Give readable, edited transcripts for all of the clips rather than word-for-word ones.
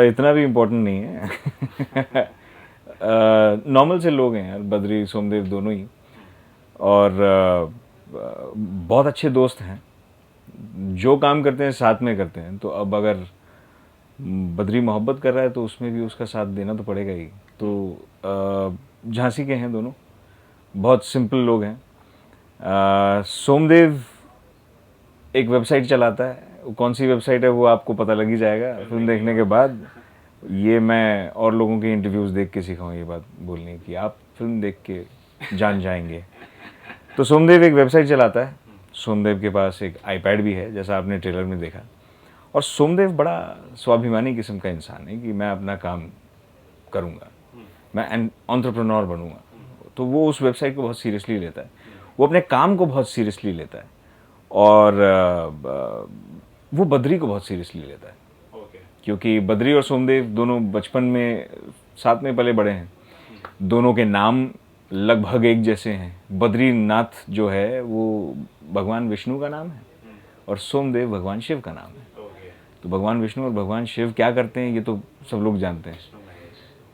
इतना भी इम्पोर्टेंट नहीं है। नॉर्मल से लोग हैं यार, बद्री सोमदेव दोनों ही, और बहुत अच्छे दोस्त हैं, जो काम करते हैं साथ में करते हैं। तो अब अगर बद्री मोहब्बत कर रहा है तो उसमें भी उसका साथ देना तो पड़ेगा ही। तो झांसी के हैं दोनों, बहुत सिंपल लोग हैं। सोमदेव एक वेबसाइट चलाता है, वो कौन सी वेबसाइट है वो आपको पता लग ही जाएगा फिल्म देखने के बाद। ये मैं और लोगों के इंटरव्यूज़ देख के सीखा हूँ ये बात बोलने की, आप फिल्म देख के जान जाएंगे। तो सोमदेव एक वेबसाइट चलाता है, सोमदेव के पास एक आईपैड भी है जैसा आपने ट्रेलर में देखा। और सोमदेव बड़ा स्वाभिमानी किस्म का इंसान है कि मैं अपना काम करूँगा, मैं एंटरप्रेन्योर बनूँगा। तो वो उस वेबसाइट को बहुत सीरियसली लेता है, वो अपने काम को बहुत सीरियसली लेता है, और वो बद्री को बहुत सीरियसली लेता है। क्योंकि बद्री और सोमदेव दोनों बचपन में साथ में पले बड़े हैं, दोनों के नाम लगभग एक जैसे हैं। बद्रीनाथ जो है वो भगवान विष्णु का नाम है और सोमदेव भगवान शिव का नाम है। तो भगवान विष्णु और भगवान शिव क्या करते हैं ये तो सब लोग जानते हैं।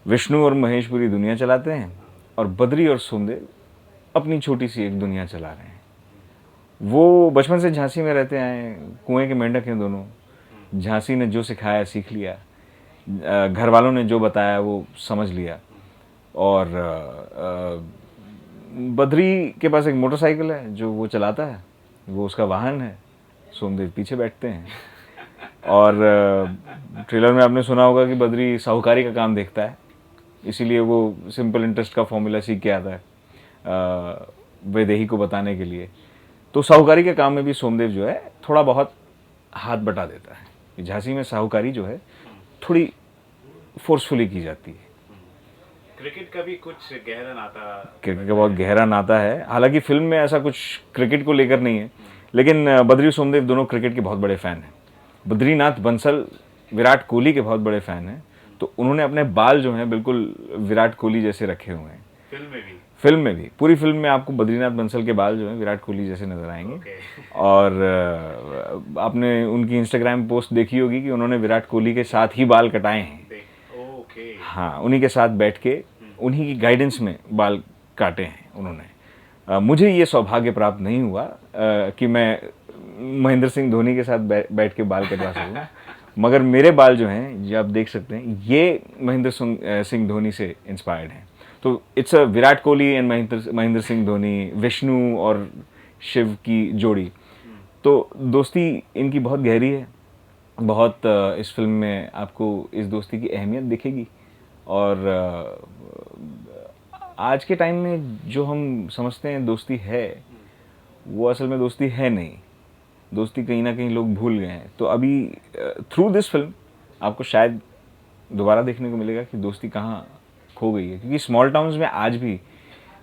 विष्णु और महेश पूरी दुनिया चलाते हैं और बद्री और सोमदेव अपनी छोटी सी एक दुनिया चला रहे हैं। वो बचपन से झांसी में रहते आए हैं, कुएं के मेंढक हैं दोनों। झांसी ने जो सिखाया सीख लिया, घर वालों ने जो बताया वो समझ लिया। और बद्री के पास एक मोटरसाइकिल है जो वो चलाता है, वो उसका वाहन है, सोमदेव पीछे बैठते हैं। और ट्रेलर में आपने सुना होगा कि बद्री साहूकारी का काम देखता है, इसीलिए वो सिंपल इंटरेस्ट का फॉर्मूला सीख के आता है वैदेही को बताने के लिए। तो साहूकारी के काम में भी सोमदेव जो है थोड़ा बहुत हाथ बटा देता है। झांसी में साहूकारी जो है थोड़ी फोर्सफुली की जाती है। क्रिकेट का भी कुछ गहरा नाता, क्रिकेट का बहुत गहरा नाता है, हालांकि फिल्म में ऐसा कुछ क्रिकेट को लेकर नहीं है, लेकिन बद्री सोमदेव दोनों क्रिकेट के बहुत बड़े फ़ैन हैं। बद्रीनाथ बंसल विराट कोहली के बहुत बड़े फ़ैन हैं, तो उन्होंने अपने बाल जो हैं बिल्कुल विराट कोहली जैसे रखे हुए हैं। फिल्म में भी पूरी फिल्म में आपको बद्रीनाथ बंसल के बाल जो हैं विराट कोहली जैसे नजर आएंगे। और आपने उनकी इंस्टाग्राम पोस्ट देखी होगी कि उन्होंने विराट कोहली के साथ ही बाल कटाए हैं। हाँ, उन्हीं के साथ बैठ के उन्हीं की गाइडेंस में बाल काटे हैं उन्होंने। मुझे ये सौभाग्य प्राप्त नहीं हुआ कि मैं महेंद्र सिंह धोनी के साथ बैठ के बाल कटवा सकूँ, मगर मेरे बाल जो हैं ये आप देख सकते हैं, ये महेंद्र सिंह धोनी से इंस्पायर्ड हैं। तो it's a Virat Kohli and Mahendra Singh Dhoni, Vishnu और शिव की जोड़ी। तो दोस्ती इनकी बहुत गहरी है, बहुत इस फिल्म में आपको इस दोस्ती की अहमियत दिखेगी। और आज के टाइम में जो हम समझते हैं दोस्ती है, वो असल में दोस्ती है नहीं, दोस्ती कहीं ना कहीं लोग भूल गए हैं। तो अभी थ्रू दिस फिल्म आपको शायद दोबारा देखने को मिलेगा कि दोस्ती कहाँ खो गई है। क्योंकि स्मॉल टाउन्स में आज भी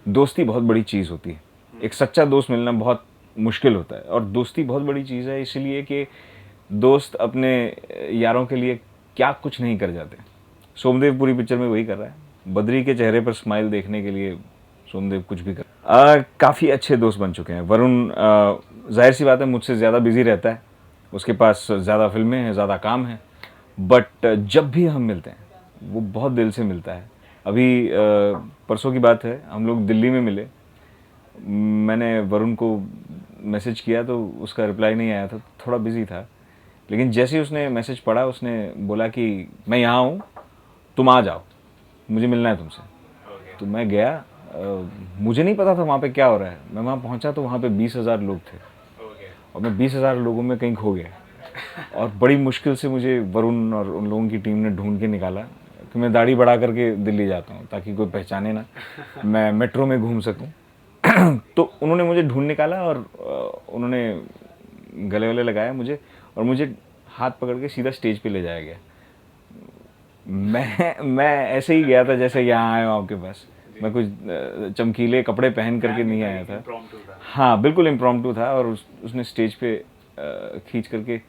दोस्ती बहुत बड़ी चीज़ होती है, एक सच्चा दोस्त मिलना बहुत मुश्किल होता है। और दोस्ती बहुत बड़ी चीज़ है इसलिए कि दोस्त अपने यारों के लिए क्या कुछ नहीं कर जाते। सोमदेव पूरी पिक्चर में वही कर रहा है, बद्री के चेहरे पर स्माइल देखने के लिए सोमदेव कुछ भी कर। काफ़ी अच्छे दोस्त बन चुके हैं। वरुण जाहिर सी बात है मुझसे ज़्यादा बिजी रहता है, उसके पास ज़्यादा फिल्में हैं, ज़्यादा काम है, बट जब भी हम मिलते हैं वो बहुत दिल से मिलता है। अभी परसों की बात है, हम लोग दिल्ली में मिले, मैंने वरुण को मैसेज किया तो उसका रिप्लाई नहीं आया था, थोड़ा बिजी था। लेकिन जैसे ही उसने मैसेज पढ़ा उसने बोला कि मैं यहाँ हूँ, तुम आ जाओ, मुझे मिलना है तुमसे। तो मैं गया, मुझे नहीं पता था वहाँ पे क्या हो रहा है। मैं वहाँ पहुँचा तो वहाँ पे 20,000 लोग थे और मैं 20,000 लोगों में कहीं खो गया। और बड़ी मुश्किल से मुझे वरुण और उन लोगों की टीम ने ढूंढ के निकाला कि मैं दाढ़ी बढ़ा करके दिल्ली जाता हूँ ताकि कोई पहचाने ना, मैं मेट्रो में घूम सकूँ। तो उन्होंने मुझे ढूंढ निकाला और उन्होंने गले वले लगाया मुझे और मुझे हाथ पकड़ के सीधा स्टेज पे ले जाया गया। मैं ऐसे ही गया था जैसे यहाँ आया हूँ आपके पास, मैं कुछ चमकीले कपड़े पहन करके नहीं आया था। हाँ, बिल्कुल इम्प्रॉम्प्टू था। और उसने स्टेज पे खींच करके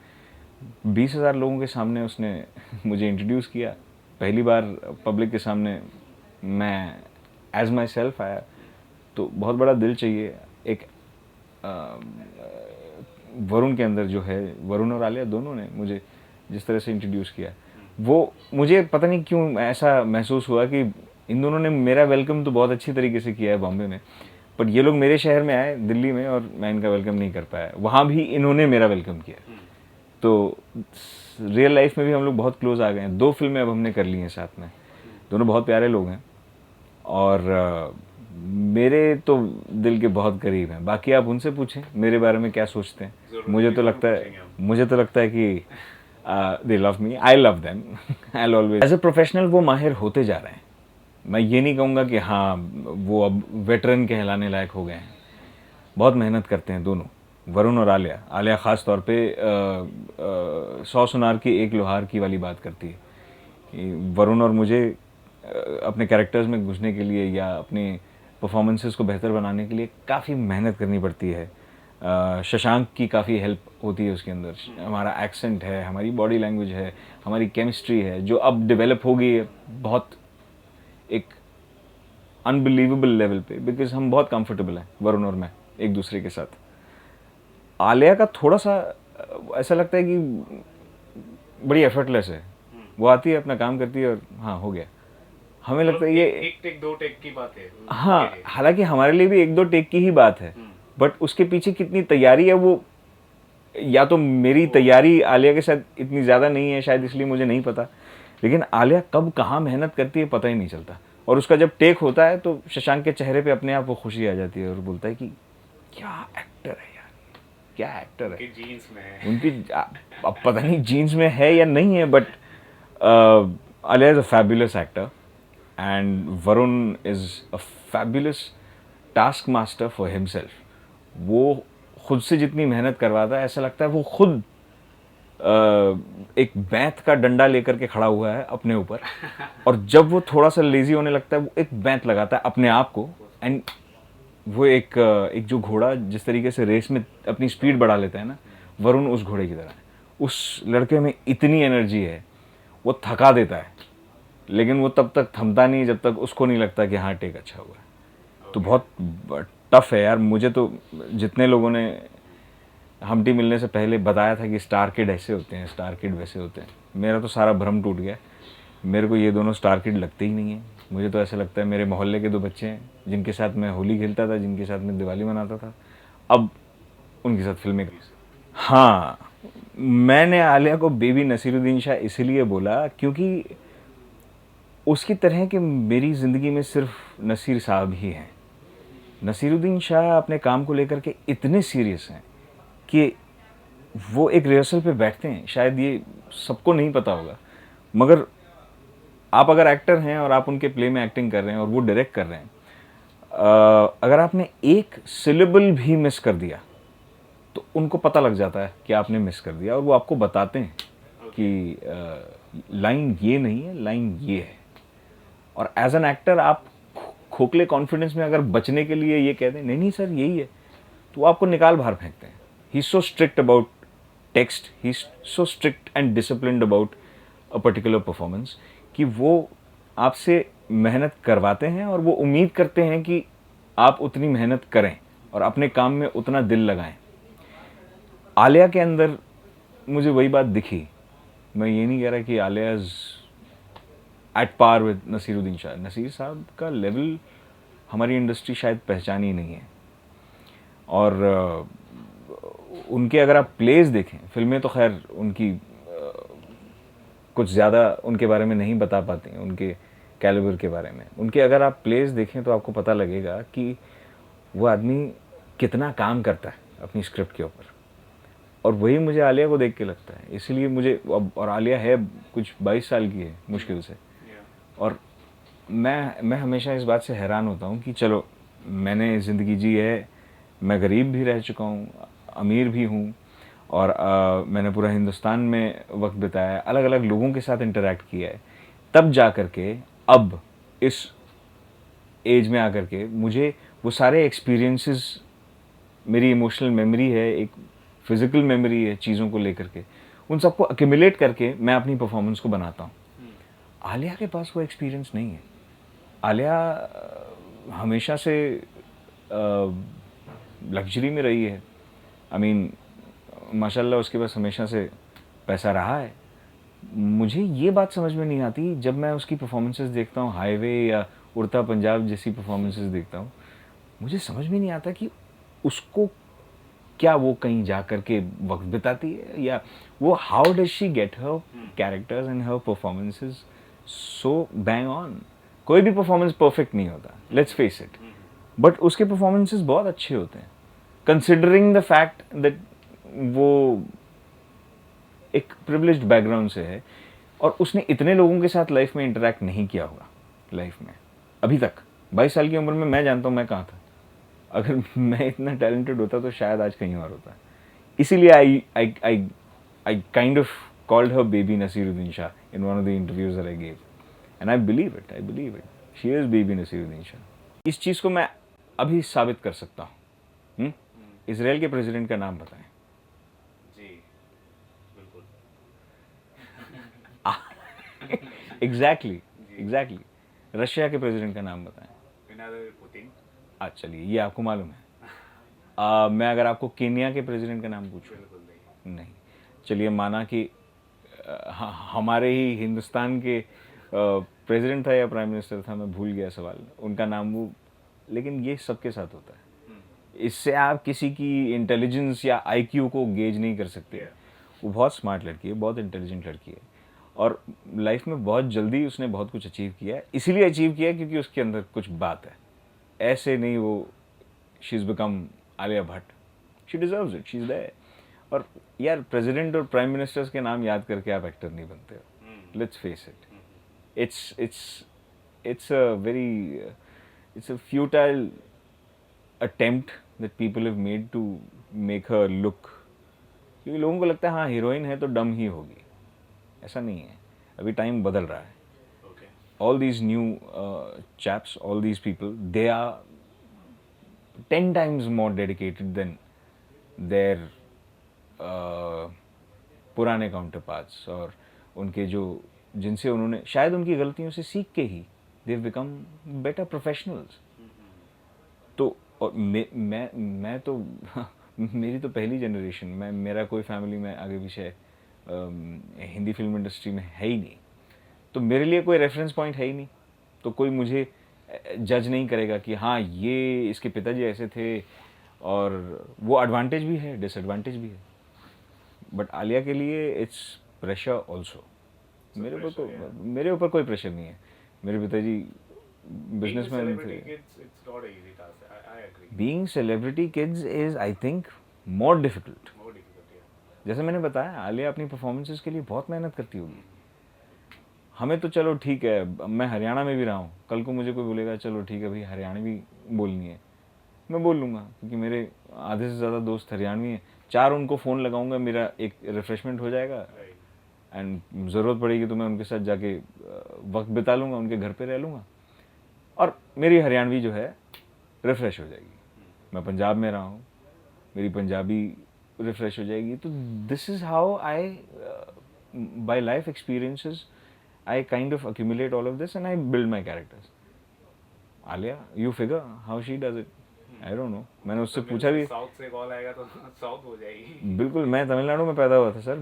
20,000 लोगों के सामने उसने मुझे इंट्रोड्यूस किया। पहली बार पब्लिक के सामने मैं एज माई सेल्फ आया, तो बहुत बड़ा दिल चाहिए। एक वरुण के अंदर जो है, वरुण और आलिया दोनों ने मुझे जिस तरह से इंट्रोड्यूस किया, वो मुझे पता नहीं क्यों ऐसा महसूस हुआ कि इन दोनों ने मेरा वेलकम तो बहुत अच्छी तरीके से किया है बॉम्बे में, बट ये लोग मेरे शहर में आए दिल्ली में और मैं इनका वेलकम नहीं कर पाया। वहाँ भी इन्होंने मेरा वेलकम किया। तो रियल लाइफ में भी हम लोग बहुत क्लोज आ गए हैं। 2 फिल्में अब हमने कर ली हैं साथ में। दोनों बहुत प्यारे लोग हैं और मेरे तो दिल के बहुत करीब हैं। बाकी आप उनसे पूछें मेरे बारे में क्या सोचते हैं। मुझे तो लगता है कि they love me, I love them, I will always. As a professional वो माहिर होते जा रहे हैं। मैं ये नहीं कहूँगा कि हाँ वो अब वेटरन कहलाने लायक हो गए हैं। बहुत मेहनत करते हैं दोनों, वरुण और आलिया। आलिया ख़ास तौर पे 100 सुनार की एक लोहार की वाली बात करती है कि वरुण और मुझे अपने कैरेक्टर्स में घुसने के लिए या अपने परफॉर्मेंसेस को बेहतर बनाने के लिए काफ़ी मेहनत करनी पड़ती है। शशांक की काफ़ी हेल्प होती है उसके अंदर। हमारा एक्सेंट है, हमारी बॉडी लैंग्वेज है, हमारी केमिस्ट्री है जो अब डेवलप हो गई है बहुत एक अनबिलीवेबल लेवल पे, बिकॉज हम बहुत कंफर्टेबल हैं वरुण और मैं एक दूसरे के साथ। आलिया का थोड़ा सा ऐसा लगता है कि बड़ी एफर्टलेस है। वो आती है, अपना काम करती है और हाँ हो गया। हमें लगता है ये एक टेक 2 टेक की बात है। हाँ, हालांकि हमारे लिए भी 1-2 टेक की ही बात है, बट उसके पीछे कितनी तैयारी है वो, या तो मेरी तैयारी आलिया के साथ इतनी ज़्यादा नहीं है शायद, इसलिए मुझे नहीं पता। लेकिन आलिया कब कहाँ मेहनत करती है पता ही नहीं चलता। और उसका जब टेक होता है तो शशांक के चेहरे पे अपने आप वो खुशी आ जाती है और बोलता है कि क्या एक्टर है यार, क्या एक्टर है। जीन्स में है उनकी अब पता नहीं जीन्स में है या नहीं है, but Alia is a fabulous actor and Varun is a fabulous task master for himself. वो खुद से जितनी मेहनत करवाता है ऐसा लगता है वो खुद एक बैंत का डंडा लेकर के खड़ा हुआ है अपने ऊपर, और जब वो थोड़ा सा लेजी होने लगता है वो एक बैंत लगाता है अपने आप को। एंड वो एक जो घोड़ा जिस तरीके से रेस में अपनी स्पीड बढ़ा लेता है ना, वरुण उस घोड़े की तरह है। उस लड़के में इतनी एनर्जी है, वो थका देता है लेकिन वो तब तक थमता नहीं जब तक उसको नहीं लगता कि हाँ टेक अच्छा हुआ है। तो बहुत टफ है यार। मुझे तो जितने लोगों ने हमटी मिलने से पहले बताया था कि स्टार किड ऐसे होते हैं, स्टार किड वैसे होते हैं, मेरा तो सारा भ्रम टूट गया। मेरे को ये दोनों स्टार किड लगते ही नहीं है। मुझे तो ऐसा लगता है मेरे मोहल्ले के 2 बच्चे हैं जिनके साथ मैं होली खेलता था, जिनके साथ मैं दिवाली मनाता था, अब उनके साथ फिल्में। हाँ, मैंने आलिया को बेबी नसीरुद्दीन शाह इसलिए बोला क्योंकि उसकी तरह के मेरी ज़िंदगी में सिर्फ नसीर साहब ही हैं। नसीरुद्दीन शाह अपने काम को लेकर के इतने सीरियस हैं कि वो एक रिहर्सल पे बैठते हैं। शायद ये सबको नहीं पता होगा, मगर आप अगर एक्टर हैं और आप उनके प्ले में एक्टिंग कर रहे हैं और वो डायरेक्ट कर रहे हैं, अगर आपने एक सिलेबल भी मिस कर दिया तो उनको पता लग जाता है कि आपने मिस कर दिया, और वो आपको बताते हैं कि लाइन ये नहीं है, लाइन ये है। और एज एन एक्टर आप खोखले कॉन्फिडेंस में अगर बचने के लिए ये कह दें नहीं नहीं सर यही है, तो वो आपको निकाल बाहर फेंकते हैं। He is so strict about text, he is so strict and disciplined about a particular performance कि वो आपसे मेहनत करवाते हैं और वो उम्मीद करते हैं कि आप उतनी मेहनत करें और अपने काम में उतना दिल लगाएं। आलिया के अंदर मुझे वही बात दिखी। मैं ये नहीं कह रहा कि Alia is at par with Naseeruddin Shah. Naseer साहब का लेवल हमारी इंडस्ट्री शायद पहचान ही नहीं है। और उनके अगर आप प्लेस देखें, फिल्में तो खैर उनकी कुछ ज़्यादा उनके बारे में नहीं बता पाती हैं, उनके कैलिबर के बारे में। उनके अगर आप प्लेस देखें तो आपको पता लगेगा कि वो आदमी कितना काम करता है अपनी स्क्रिप्ट के ऊपर। और वही मुझे आलिया को देख के लगता है। इसलिए मुझे और आलिया है कुछ 22 साल की है मुश्किल से। और मैं हमेशा इस बात से हैरान होता हूँ कि चलो मैंने ज़िंदगी जी है, मैं गरीब भी रह चुका हूँ, अमीर भी हूँ, और मैंने पूरा हिंदुस्तान में वक्त बिताया है, अलग अलग लोगों के साथ इंटरेक्ट किया है, तब जा कर के अब इस एज में आकर के मुझे वो सारे एक्सपीरियंसेस, मेरी इमोशनल मेमोरी है, एक फिज़िकल मेमोरी है चीज़ों को लेकर के, उन सबको अक्यूमुलेट करके मैं अपनी परफॉर्मेंस को बनाता हूँ। आलिया के पास वो एक्सपीरियंस नहीं है। आलिया हमेशा से लग्जरी में रही है। आई मीन माशाल्लाह उसके पास हमेशा से पैसा रहा है, मुझे ये बात समझ में नहीं आती जब मैं उसकी परफॉर्मेंसेस देखता हूँ, हाईवे या उड़ता पंजाब जैसी परफॉर्मेंसेस देखता हूँ, मुझे समझ में नहीं आता कि उसको क्या वो कहीं जा कर के वक्त बिताती है, या वो how does she get her characters and her performances so bang on. कोई भी परफॉर्मेंस परफेक्ट नहीं होता, लेट्स फेस इट, बट उसके परफॉर्मेंसेस बहुत अच्छे होते हैं कंसिडरिंग द फैक्ट दैट वो एक प्रिविलेज्ड बैकग्राउंड से है और उसने इतने लोगों के साथ लाइफ में इंटरेक्ट नहीं किया होगा लाइफ में अभी तक. 22 साल की उम्र में मैं जानता हूँ मैं कहाँ था. अगर मैं इतना टैलेंटेड होता तो शायद आज कहीं और होता. इसीलिए I kind of called her baby Nasiruddin Shah in one of the interviews that I gave. And I believe it. She is baby Nasiruddin Shah. इस चीज़ को मैं अभी साबित कर सकता हूँ. इसराइल के प्रेसिडेंट का नाम बताएं. जी बिल्कुल. एग्जैक्टली. रशिया के प्रेसिडेंट का नाम बताएं. Vladimir Putin. अच्छा चलिए, ये आपको मालूम है. मैं अगर आपको केन्या के प्रेसिडेंट का नाम पूछूं. बिल्कुल नहीं. चलिए, माना कि हमारे ही हिंदुस्तान के प्रेसिडेंट था या प्राइम मिनिस्टर था, मैं भूल गया सवाल, उनका नाम वो. लेकिन ये सबके साथ होता है. इससे आप किसी की इंटेलिजेंस या आईक्यू को गेज नहीं कर सकते. वो बहुत स्मार्ट लड़की है, बहुत इंटेलिजेंट लड़की है, और लाइफ में बहुत जल्दी उसने बहुत कुछ अचीव किया है. इसीलिए अचीव किया है क्योंकि उसके अंदर कुछ बात है. ऐसे नहीं वो she is become Alia Bhatt. She deserves it, she is there. और यार, प्रेसिडेंट और प्राइम मिनिस्टर्स के नाम याद करके आप एक्टर नहीं बनते हो. Let's face it. it's a very it's a futile attempt that people have made to make her look. क्योंकि लोगों को लगता है हाँ हीरोइन है तो डम ही होगी. ऐसा नहीं है. अभी टाइम बदल रहा है. All these new chaps, all these people, they are 10 times more dedicated than their पुराने काउंटरपार्ट्स, और उनके जो जिनसे उन्होंने शायद उनकी गलतियों से सीख के ही they have become better professionals. तो और मैं तो मेरी तो पहली जनरेशन, मेरा कोई फैमिली में आगे पीछे हिंदी फिल्म इंडस्ट्री में है ही नहीं, तो मेरे लिए कोई रेफरेंस पॉइंट है ही नहीं. तो कोई मुझे जज नहीं करेगा कि हाँ ये इसके पिताजी ऐसे थे. और वो एडवांटेज भी है, डिसएडवांटेज भी है. बट आलिया के लिए इट्स प्रेशर ऑल्सो. मेरे ऊपर कोई प्रेशर नहीं है. मेरे पिताजी बिजनेसमैन थे. Being celebrity kids is, I think, more difficult. जैसे मैंने बताया, आलिया अपनी परफॉर्मेंसेस के लिए बहुत मेहनत करती होगी. हमें तो चलो ठीक है, मैं हरियाणा में भी रहा हूँ, कल को मुझे कोई बोलेगा चलो ठीक है भाई हरियाणवी बोलनी है, मैं बोल लूँगा, क्योंकि मेरे आधे से ज़्यादा दोस्त हरियाणवी हैं. 4 उनको फ़ोन लगाऊंगा, मेरा एक रिफ़्रेशमेंट हो जाएगा. एंड ज़रूरत पड़ेगी तो मैं उनके साथ जाके वक्त बिता लूँगा, उनके घर पे रह लूँगा, और मेरी हरियाणवी जो है रिफ़्रेश हो जाएगी. मैं पंजाब में रहा हूँ, मेरी पंजाबी रिफ़्रेश हो जाएगी. तो this is how I, bye life experiences, I kind of accumulate all of this and I build my characters. Alia, you figure how she does it. I don't know. मैंने उससे पूछा भी. साउथ से call आएगा तो south हो जाएगी. बिल्कुल, मैं तमिलनाडु में पैदा हुआ था सर.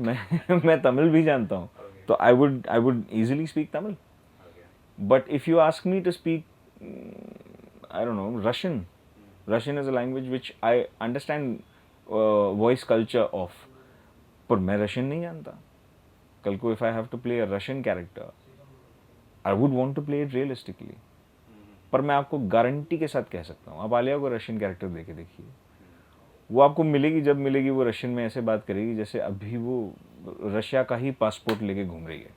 मैं तमिल भी जानता हूँ. तो I would easily speak Tamil. But if you ask me to speak, I don't know, Russian. Russian is a language which I understand voice culture of. पर मैं रशियन नहीं जानता. कल को if I have to play a Russian character, I would want to play it realistically. पर मैं आपको guarantee के साथ कह सकता हूँ, आप आलिया को रशियन कैरेक्टर देके देखिए, वो आपको मिलेगी. जब मिलेगी वो रशियन में ऐसे बात करेगी जैसे अभी वो रशिया का ही पासपोर्ट लेके घूम रही है.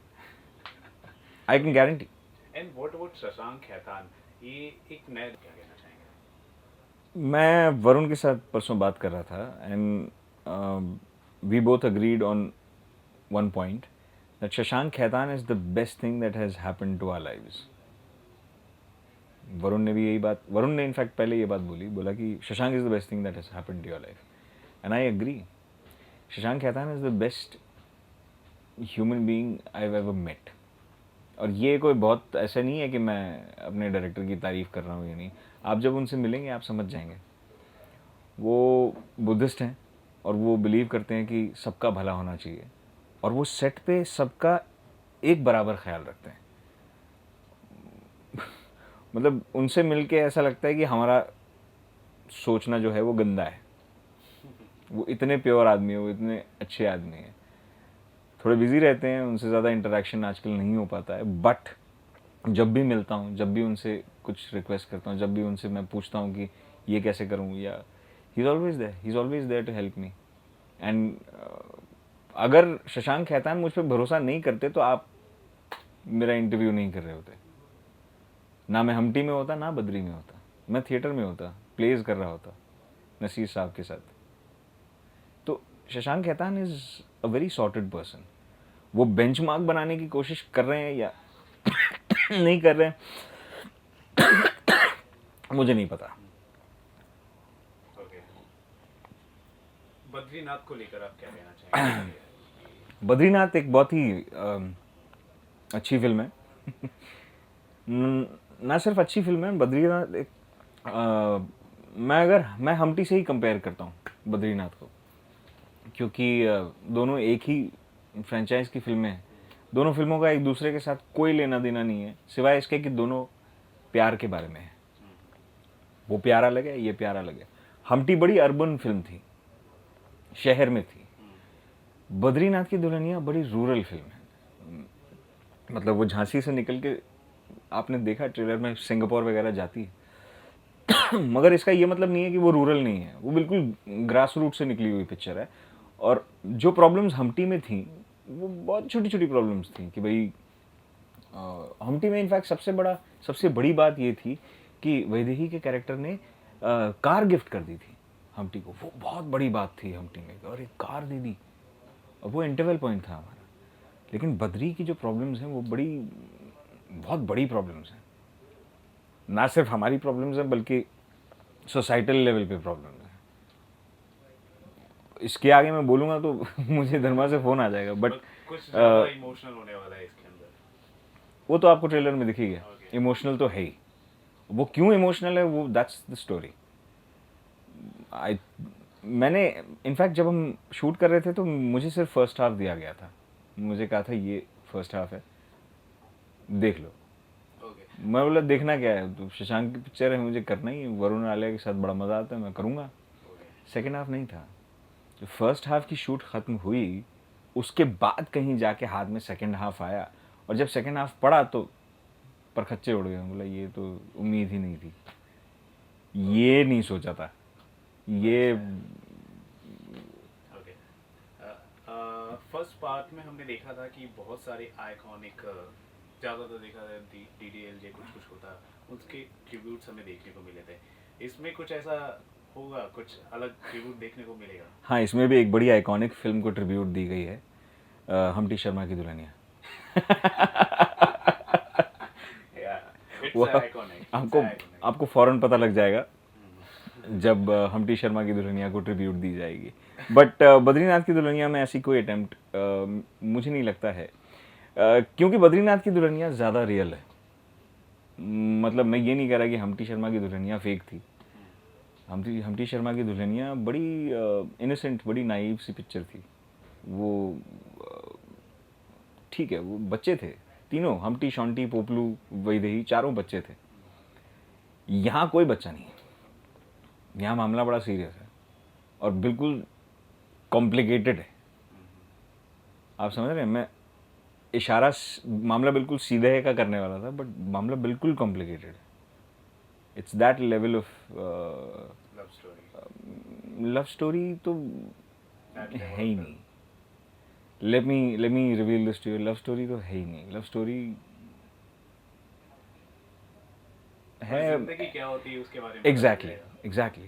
I can guarantee. And what about Shashank Khaitan, ये एक नया, क्या कहना चाहेंगे? मैं वरुण के साथ परसों बात कर रहा था, and we both agreed on one point, that Shashank Khaitan is the best thing that has happened to our lives. Varun ने भी यही बात, वरुण ने इनफैक्ट पहले ये बात बोला कि Shashank is the best thing that has happened to your life, and I agree. Shashank Khaitan is the best human being I have ever met. और ये कोई बहुत ऐसा नहीं है कि मैं अपने डायरेक्टर की तारीफ कर रहा हूँ या नहीं. आप जब उनसे मिलेंगे आप समझ जाएंगे. वो बुद्धिस्ट हैं और वो बिलीव करते हैं कि सबका भला होना चाहिए, और वो सेट पे सबका एक बराबर ख्याल रखते हैं। मतलब उनसे मिलके ऐसा लगता है कि हमारा सोचना जो है वो गंदा है। वो इतने प्योर आदमी है, वो इतने अच्छे आदमी हैं। थोड़े बिजी रहते हैं, उनसे ज़्यादा इंटरेक्शन आजकल नहीं हो पाता है, बट जब भी मिलता हूँ, जब भी उनसे कुछ रिक्वेस्ट करता हूँ, जब भी उनसे मैं पूछता हूँ कि ये कैसे करूँ, या he is always there to help me. And अगर शशांक खेतान मुझ पर भरोसा नहीं करते तो आप मेरा इंटरव्यू नहीं कर रहे होते। ना मैं हमटी में होता, ना बद्री में होता, मैं थिएटर में होता, प्लेज कर रहा होता नसीर साहब के साथ। तो Shashank Khaitan is a very sorted person. वो बेंचमार्क बनाने की कोशिश कर रहे हैं या नहीं कर रहे हैं, मुझे नहीं पता। ओके, बद्रीनाथ को लेकर आप क्या कहना चाहेंगे? बद्रीनाथ एक बहुत ही अच्छी फिल्म है। ना सिर्फ अच्छी फिल्म है, बद्रीनाथ एक मैं हमटी से ही कंपेयर करता हूँ बद्रीनाथ को, क्योंकि दोनों एक ही फ्रेंचाइज की फिल्में हैं। दोनों फिल्मों का एक दूसरे के साथ कोई लेना देना नहीं है, सिवाय इसके कि दोनों प्यार के बारे में है। वो प्यार अलग है, ये प्यार अलग है। हमटी बड़ी अर्बन फिल्म थी, शहर में थी। बद्रीनाथ की दुल्हनिया बड़ी रूरल फिल्म है। मतलब वो झांसी से निकल के, आपने देखा ट्रेलर में, सिंगापुर वगैरह जाती है। मगर इसका ये मतलब नहीं है कि वो रूरल नहीं है, वो बिल्कुल ग्रास रूट से निकली हुई पिक्चर है। और जो प्रॉब्लम्स हमटी में थी वो बहुत छोटी छोटी प्रॉब्लम्स थी कि भाई हमटी में इनफैक्ट सबसे बड़ी बात ये थी कि वैदेही के कैरेक्टर ने कार गिफ्ट कर दी थी हमटी को। वो बहुत बड़ी बात थी हमटी में, और एक कार दे दी, और वो इंटरवल पॉइंट था हमारा। लेकिन बद्री की जो प्रॉब्लम्स हैं वो बहुत बड़ी प्रॉब्लम्स हैं। ना सिर्फ हमारी प्रॉब्लम्स हैं, बल्कि सोसाइटल लेवल पे प्रॉब्लम्स हैं। इसके आगे मैं बोलूँगा तो मुझे धर्मा से फ़ोन आ जाएगा, बट कुछ ज़्यादा इमोशनल होने वाला है इसके अंदर। वो तो आपको ट्रेलर में दिखेगा। Okay. इमोशनल तो है ही। वो क्यों इमोशनल है, वो दैट्स द स्टोरी। मैंने इनफैक्ट जब हम शूट कर रहे थे तो मुझे सिर्फ फर्स्ट हाफ दिया गया था। मुझे कहा था ये फर्स्ट हाफ है, देख लो। Okay. मैं बोला देखना क्या है, तो शशांक की पिक्चर है, मुझे करना ही है, वरुण आलिया के साथ बड़ा मज़ा आता है, मैं करूँगा। Okay. सेकेंड हाफ नहीं था। जो फर्स्ट हाफ की शूट ख़त्म हुई, उसके बाद कहीं जाके हाथ में सेकेंड हाफ आया, और जब सेकेंड हाफ पड़ा तो परखच्चे उड़ गए। बोला ये तो उम्मीद ही नहीं थी, ये नहीं सोचा था ये। ओके, फर्स्ट पार्ट में हमने देखा था कि बहुत सारे आइकॉनिक, ज़्यादातर देखा था DDLJ कुछ होता, उसके ट्रिब्यूट्स हमें देखने को मिले थे। इसमें कुछ ऐसा होगा, कुछ अलग ट्रिब्यूट देखने को मिलेगा? हाँ, इसमें भी एक बड़ी आइकॉनिक फिल्म को ट्रिब्यूट दी गई है, हमटी शर्मा की दुल्हनिया। वो आपको फौरन पता लग जाएगा जब हमटी शर्मा की दुल्हनिया को ट्रिब्यूट दी जाएगी। बट बद्रीनाथ की दुल्हनिया में ऐसी कोई अटेम्प्ट मुझे नहीं लगता है, क्योंकि बद्रीनाथ की दुल्हनिया ज़्यादा रियल है। मतलब मैं ये नहीं कह रहा कि हमटी शर्मा की दुल्हनिया फेक थी। हमटी शर्मा की दुल्हनिया बड़ी इनोसेंट, बड़ी नाइव सी पिक्चर थी। वो ठीक है, वो बच्चे थे तीनों, हमटी, शॉन्टी, पोपलू, वैदेही, चारों बच्चे थे। यहाँ कोई बच्चा नहीं है, यहाँ मामला बड़ा सीरियस है और बिल्कुल कॉम्प्लिकेटेड है। आप समझ रहे हैं, मैं मामला बिल्कुल सीधे का करने वाला था, बट मामला बिल्कुल कॉम्प्लिकेटेड है। It's that level of love story तो है ही नहीं। Let me reveal this to you, love story तो है ही नहीं। लव स्टोरी है, जिंदगी क्या होती है उसके बारे में। एग्जैक्टली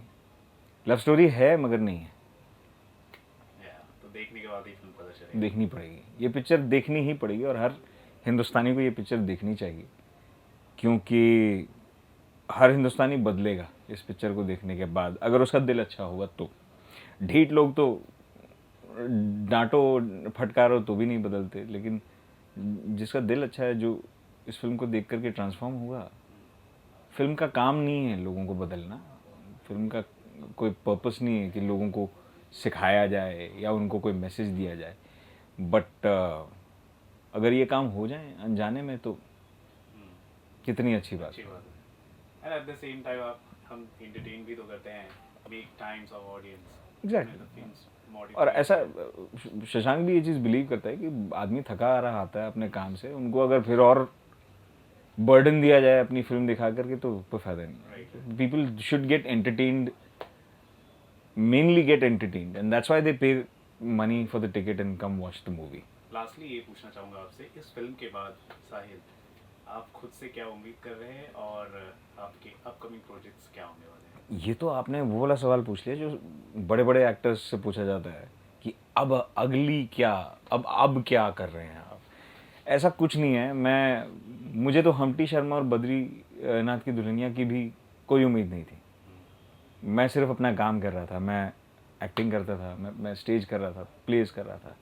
लव स्टोरी है मगर नहीं है। तो देखने के बाद ही फिल्म पता चलेगी। देखनी पड़ेगी, ये पिक्चर देखनी ही पड़ेगी, और हर हिंदुस्तानी को ये पिक्चर देखनी चाहिए, क्योंकि हर हिंदुस्तानी बदलेगा इस पिक्चर को देखने के बाद, अगर उसका दिल अच्छा होगा तो। ढीठ लोग तो डांटो फटकारो तो भी नहीं बदलते, लेकिन जिसका दिल अच्छा है, जो इस फिल्म को देख करके ट्रांसफॉर्म होगा। फिल्म का काम नहीं है लोगों को बदलना, फिल्म का कोई पर्पस नहीं है कि लोगों को सिखाया जाए या उनको कोई मैसेज दिया जाए, बट अगर ये काम हो जाए अनजाने में तो कितनी अच्छी बात अच्छी है। बात है। And at the same time आप हम एंटरटेन भी तो करते हैं, make times of audience, exactly. Things और मॉडिफाई ऐसा एंड शशांक भी ये चीज़ बिलीव करता है कि आदमी थका आ रहा आता है अपने काम से, उनको अगर फिर और बर्डन दिया जाए अपनी फिल्म दिखा करके तो कोई फायदा नहीं Right. है। People should get entertained, mainly get entertained, and that's why they pay money for the ticket and come watch the movie. Lastly ये पूछना चाहूँगा आपसे, इस फिल्म के बाद साहिल आप खुद से क्या उम्मीद कर रहे हैं और आपके अपकमिंग प्रोजेक्ट्स क्या होने वाले हैं? ये तो आपने वो वाला सवाल पूछ लिया जो बड़े बड़े एक्टर्स से पूछा जाता है कि अब अगली क्या, अब क्या कर रहे हैं आप। ऐसा कुछ नहीं है। मुझे तो हम्टी शर्मा और बद्री नाथ की दुल्हनिया की भी कोई उम्मीद नहीं थी। मैं सिर्फ अपना काम कर रहा था, मैं एक्टिंग करता था, मैं स्टेज कर रहा था, प्लेस कर रहा था।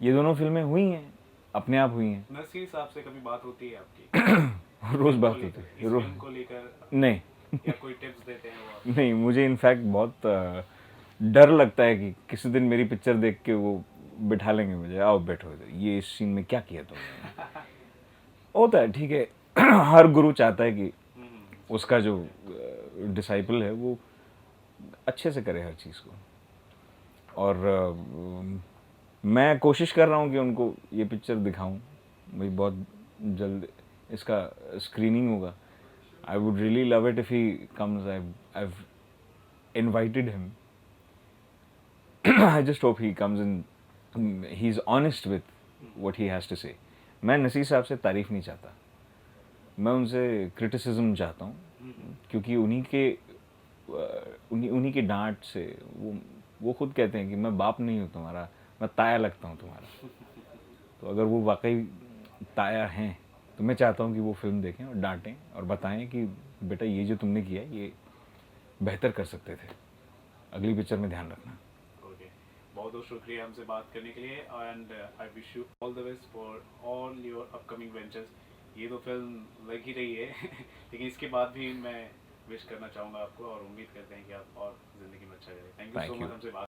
ये दोनों फिल्में हुई हैं, अपने आप हुई हैं। नसीर साहब से कभी बात होती है आपकी रोज़ फिल्म को बात होती लेकर, है इस फिल्म को लेकर, नहीं या कोई टिप्स देते हैं वो आपको? नहीं, मुझे इनफैक्ट बहुत डर लगता है कि किसी दिन मेरी पिक्चर देख के वो बिठा लेंगे मुझे, आओ बैठो इधर, ये इस सीन में क्या किया तुमने। होता है, ठीक है। हर गुरु चाहता है कि उसका जो डिसाइपल है वो अच्छे से करे हर चीज़ को। और मैं कोशिश कर रहा हूँ कि उनको ये पिक्चर दिखाऊं। भाई बहुत जल्द इसका स्क्रीनिंग होगा। I would really love it if he comes. I've invited him. I just hope he comes and he's honest with what he has to say. मैं नसीर साहब से तारीफ़ नहीं चाहता, मैं उनसे क्रिटिसिज्म चाहता हूँ, क्योंकि उन्हीं की डांट से वो खुद कहते हैं कि मैं बाप नहीं हूँ तुम्हारा, मैं ताया लगता हूँ तुम्हारा। तो अगर वो वाकई ताया हैं तो मैं चाहता हूँ कि वो फिल्म देखें और डांटें और बताएं कि बेटा ये जो तुमने किया ये बेहतर कर सकते थे, अगली पिक्चर में ध्यान रखना। ओके, बहुत बहुत शुक्रिया हमसे बात करने के लिए, and I wish you all the best for all your upcoming ventures. ये तो फिल्म लग ही रही है लेकिन इसके बाद भी मैं विश करना चाहूँगा आपको, और उम्मीद करते हैं कि आप और ज़िंदगी में अच्छा करें। Thank you Thank so you. Much हमसे बात